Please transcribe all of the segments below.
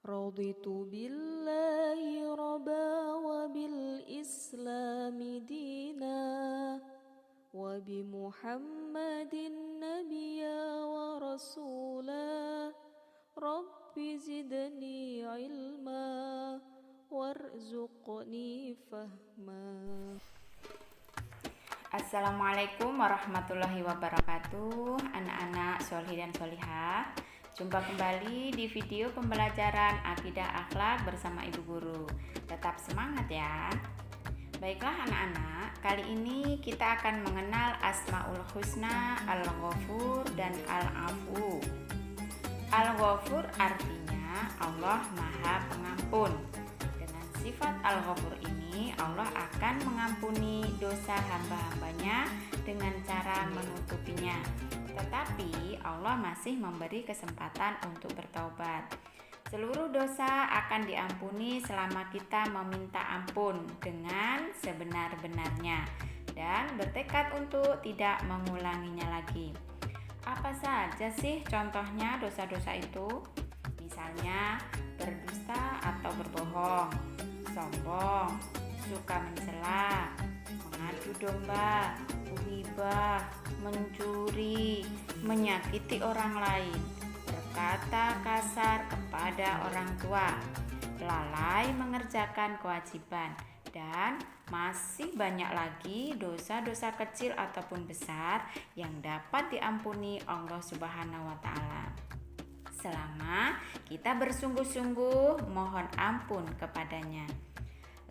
Raditu billahi rabba wa bil islami dina wa bi Muhammadin nabiyya wa rasula. Rabbi zidni ilma warzuqni fahma. Assalamualaikum warahmatullahi wabarakatuh, anak-anak sholih dan sholihah. Jumpa kembali di video pembelajaran akidah akhlak bersama Ibu Guru. Tetap semangat ya. Baiklah anak-anak, kali ini kita akan mengenal Asmaul Husna, Al-Ghafur dan Al-Afu. Al-Ghafur artinya Allah Maha Pengampun. Dengan sifat Al-Ghafur ini, Allah akan mengampuni dosa hamba-hambanya dengan cara menutupinya. Tetapi Allah masih memberi kesempatan untuk bertaubat. Seluruh dosa akan diampuni selama kita meminta ampun dengan sebenar-benarnya dan bertekad untuk tidak mengulanginya lagi. Apa saja sih contohnya dosa-dosa itu? Misalnya berdusta atau berbohong, sombong, suka mencela, mengadu domba, ghibah, mencuri, menyakiti orang lain, berkata kasar kepada orang tua, lalai mengerjakan kewajiban, dan masih banyak lagi dosa-dosa kecil ataupun besar yang dapat diampuni Allah Subhanahu wa Ta'ala. Selama kita bersungguh-sungguh mohon ampun kepadanya.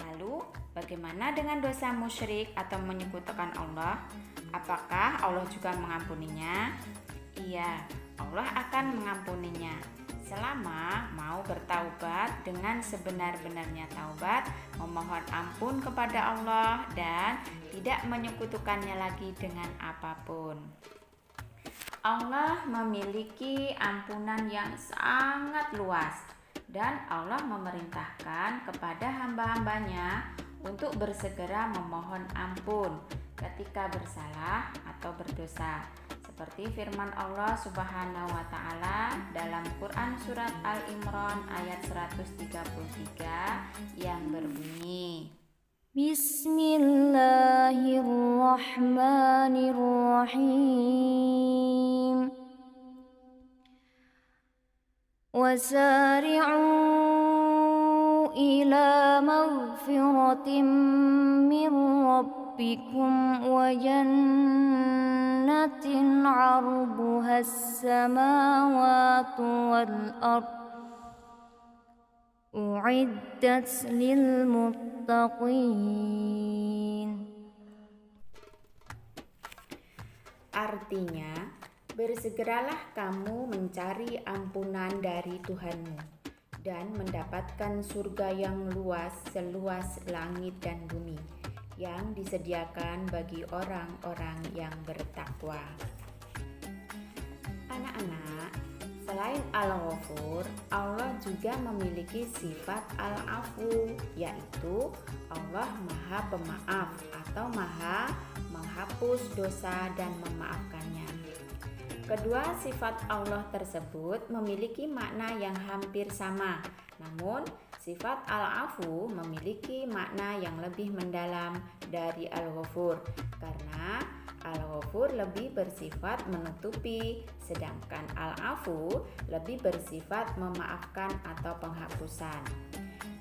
Lalu, bagaimana dengan dosa musyrik atau menyekutukan Allah? Apakah Allah juga mengampuninya? Iya, Allah akan mengampuninya selama mau bertaubat dengan sebenar-benarnya taubat, memohon ampun kepada Allah dan tidak menyekutukannya lagi dengan apapun. Allah memiliki ampunan yang sangat luas dan Allah memerintahkan kepada hamba-hambanya untuk bersegera memohon ampun ketika bersalah atau berdosa, seperti firman Allah Subhanahu wa Ta'ala dalam Quran surat Al-Imran ayat 133 yang berbunyi, Bismillahirrahmanirrahim. Wasari'u ila maghfiratin min rabbikum wa jannatin 'arduhas samawati wal ardh u'iddat lil muttaqin. artinya bersegeralah kamu mencari ampunan dari Tuhanmu dan mendapatkan surga yang luas seluas langit dan bumi yang disediakan bagi orang-orang yang bertakwa. Anak-anak, selain Al-Ghafur, Allah juga memiliki sifat Al-Afu, yaitu Allah Maha Pemaaf atau Maha menghapus dosa dan memaafkannya. Kedua sifat Allah tersebut memiliki makna yang hampir sama, namun sifat Al-Afu memiliki makna yang lebih mendalam dari Al-Ghafur karena Al-Ghafur lebih bersifat menutupi, sedangkan Al-Afu lebih bersifat memaafkan atau penghapusan.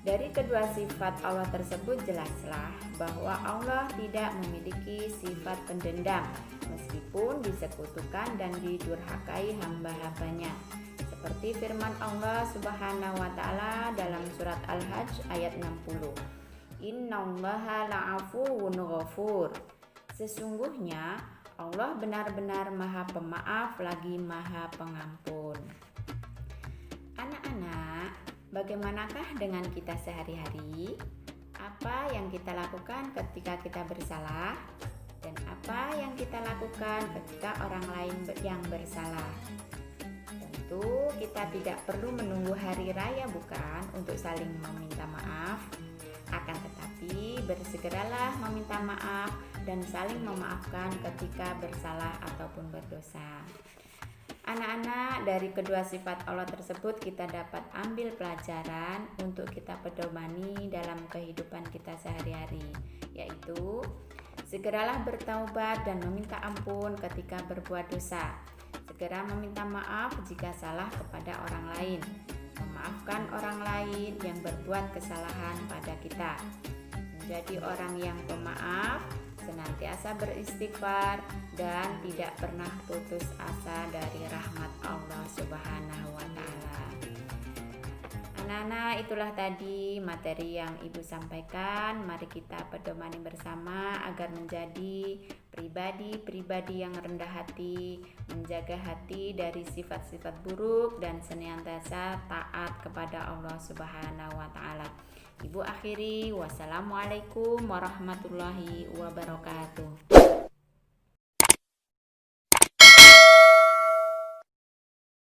Dari kedua sifat Allah tersebut jelaslah bahwa Allah tidak memiliki sifat pendendam meskipun disekutukan dan didurhakai hamba-hambanya. Seperti firman Allah Subhanahu wa Ta'ala dalam surat Al-Hajj ayat 60. Innallaha la'afuwun ghafur. Sesungguhnya Allah benar-benar Maha Pemaaf lagi Maha Pengampun. Anak-anak, bagaimanakah dengan kita sehari-hari? Apa yang kita lakukan ketika kita bersalah? Dan apa yang kita lakukan ketika orang lain yang bersalah? Tentu kita tidak perlu menunggu hari raya bukan untuk saling meminta maaf. Akan tetapi bersegeralah meminta maaf dan saling memaafkan ketika bersalah ataupun berdosa. Anak-anak, dari kedua sifat Allah tersebut kita dapat ambil pelajaran untuk kita pedomani dalam kehidupan kita sehari-hari, yaitu segeralah bertaubat dan meminta ampun ketika berbuat dosa. Segera meminta maaf jika salah kepada orang lain. Memaafkan orang lain yang berbuat kesalahan pada kita. Menjadi orang yang pemaaf, senantiasa beristighfar dan tidak pernah putus asa dari rahmat Allah Subhanahu wa Ta'ala. Anak-anak, itulah tadi materi yang Ibu sampaikan. Mari kita pedomani bersama agar menjadi pribadi-pribadi yang rendah hati, menjaga hati dari sifat-sifat buruk dan senantiasa taat kepada Allah Subhanahu wa Ta'ala. Ibu akhiri, wassalamualaikum warahmatullahi wabarakatuh.